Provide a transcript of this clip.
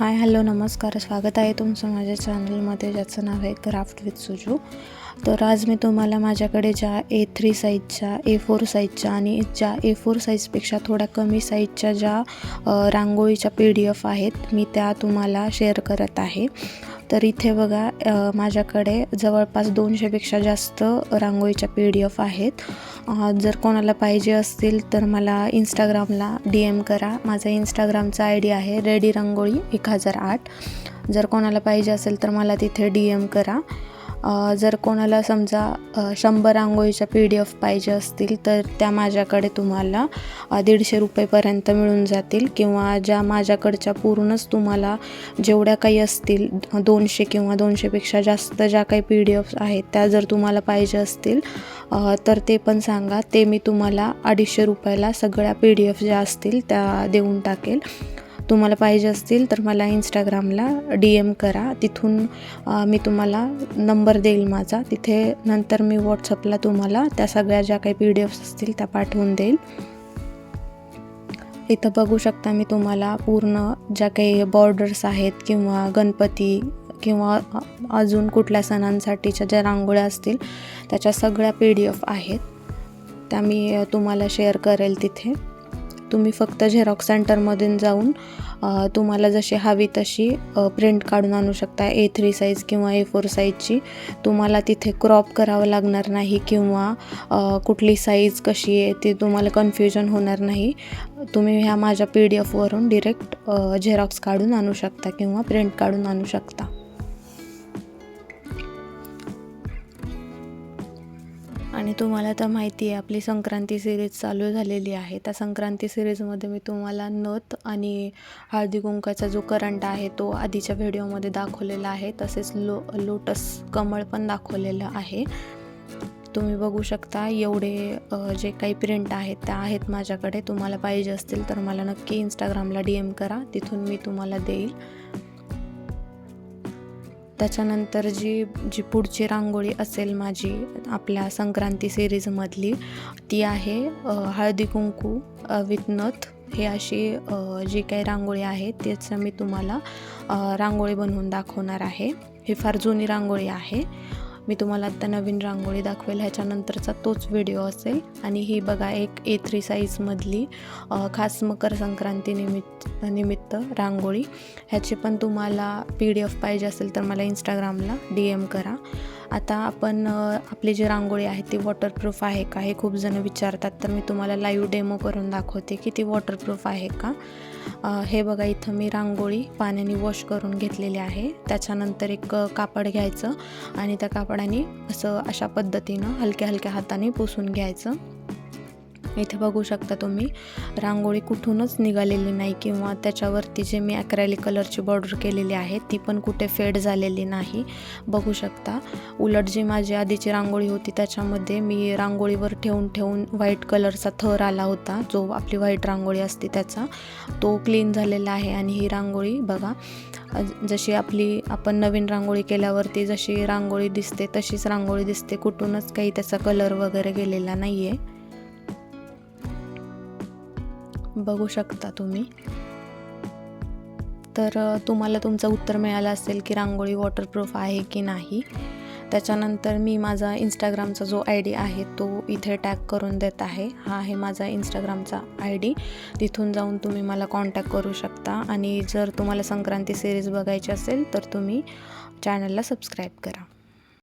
Hi hello नमस्कार, स्वागत आहे तुमचं माझ्या चॅनलमध्ये ज्याचं नाव आहे क्राफ्ट विथ सुजू। तर आज मी तुम्हाला माझ्याकडे ज्या A3 साईजच्या, A4 साईजच्या आणि ज्या A4 साईजपेक्षा थोड्या कमी साईजच्या ज्या रांगोळीच्या PDF आहेत मी त्या तुम्हाला शेअर करत आहे। तर इथे बघा माझ्याकडे जवळपास 200पेक्षा जास्त रांगोळीच्या PDF आहेत। जर कोणाला पाहिजे असतील तर मला इंस्टाग्रामला DM करा। माझा इंस्टाग्रामचा ID आहे रेडी रांगोळी 1008। जर कोणाला पाहिजे असेल तर मला तिथे DM करा। जर कोणाला समजा 100 रांगोळीच्या PDF पाहिजे असतील तर त्या माझ्याकडे तुम्हाला 150 रुपयेपर्यंत मिळून जातील, किंवा ज्या माझ्याकडच्या पूर्णच तुम्हाला जेवढ्या काही असतील 200 किंवा 200पेक्षा जास्त ज्या काही PDF आहेत त्या जर तुम्हाला पाहिजे असतील तर ते पण सांगा। ते मी तुम्हाला 250 रुपयाला सगळ्या PDF ज्या असतील त्या देऊन टाकेल। तुम्हाला पाहिजे असतील तर मला इंस्टाग्रामला DM करा, तिथून मी तुम्हाला नंबर देईल माझा, तिथे नंतर मी व्हॉट्सअपला तुम्हाला त्या सगळ्या ज्या काही PDFs असतील त्या पाठवून देईल। इथं बघू शकता मी तुम्हाला पूर्ण ज्या काही बॉर्डर्स आहेत किंवा गणपती किंवा अजून कुठल्या सणांसाठीच्या ज्या रांगोळ्या असतील त्याच्या सगळ्या PDF आहेत त्या मी तुम्हाला शेअर करेल। तिथे तुम्ही फक्त झेरॉक्स सेंटरमधून जाऊन तुम्हाला जशी हवी तशी प्रिंट काढून आणू शकता। A3 साईज किंवा A4 साईजची तुम्हाला तिथे क्रॉप करावं लागणार नाही, किंवा कुठली साईज कशी आहे ते तुम्हाला कन्फ्युजन होणार नाही। तुम्ही ह्या माझ्या PDF वरून डिरेक्ट झेरॉक्स काढून आणू शकता किंवा प्रिंट काढून आणू शकता। आणि तुम्हाला तर माहिती आहे आपली संक्रांती सिरीज चालू झालेली आहे। त्या संक्रांती सिरीजमध्ये मी तुम्हाला नथ आणि हळदी कुंकाचा जो करंट आहे तो आधीच्या व्हिडिओमध्ये दाखवलेला आहे, तसेच लोटस कमळ पण दाखवलेलं आहे। तुम्ही बघू शकता एवढे जे काही प्रिंट आहेत त्या आहेत माझ्याकडे। तुम्हाला पाहिजे असतील तर मला नक्की इंस्टाग्रामला DM करा, तिथून मी तुम्हाला देईल। त्याच्यानंतर जी पुढची रांगोळी असेल माझी आपल्या संक्रांती सिरीजमधली ती आहे हळदी कुंकू विथ नथ। हे अशी जी काही रांगोळी आहे त्याचं मी तुम्हाला रांगोळी बनवून दाखवणार आहे। ही फार जुनी रांगोळी आहे, मी तुम्हाला आता नवीन रांगोळी दाखवेल, ह्याच्यानंतरचा तोच व्हिडिओ असेल। आणि ही बघा एक A3 साईजमधली खास मकर संक्रांती निमित्त रांगोळी। ह्याची पण तुम्हाला PDF पाहिजे असेल तर मला इंस्टाग्रामला DM करा। आता आपण आपली जी रांगोळी आहे ती वॉटरप्रूफ आहे का हे खूप जण विचारतात, तर मी तुम्हाला लाईव्ह डेमो करून दाखवते की ती वॉटरप्रूफ आहे का। हे बघा इथं मी रांगोळी पाण्याने वॉश करून घेतलेली आहे। त्याच्यानंतर एक कापड घ्यायचं आणि त्या कापडाने अशा पद्धतीनं हलक्या हलक्या हाताने पुसून घ्यायचं। इथे बघू शकता तुम्ही रांगोळी कुठूनच निघालेली नाही, किंवा त्याच्यावरती जे मी ॲक्रेलिक कलरची बॉर्डर केलेली आहे ती पण कुठे फेड झालेली नाही, बघू शकता। उलट जी माझी आधीची रांगोळी होती त्याच्यामध्ये मी रांगोळीवर ठेवून व्हाईट कलरचा थर आला होता, जो आपली व्हाईट रांगोळी असते त्याचा, तो क्लीन झालेला आहे। आणि ही रांगोळी बघा जशी आपण नवीन रांगोळी केल्यावरती जशी रांगोळी दिसते तशीच रांगोळी दिसते, कुठूनच काही त्याचा कलर वगैरे गेलेला नाही आहे, बघू शकता तुम्ही। तर तुम्हाला तुमचं उत्तर मिळालं असेल की रांगोळी वॉटरप्रूफ आहे की नाही। त्याच्यानंतर मी माझा इंस्टाग्रामचा जो ID आहे तो इथे टॅग करून देत आहे। हा आहे माझा इंस्टाग्रामचा ID, तिथून जाऊन तुम्ही मला कॉन्टॅक्ट करू शकता। आणि जर तुम्हाला संक्रांती सिरीज बघायची असेल तर तुम्ही चॅनलला सबस्क्राईब करा।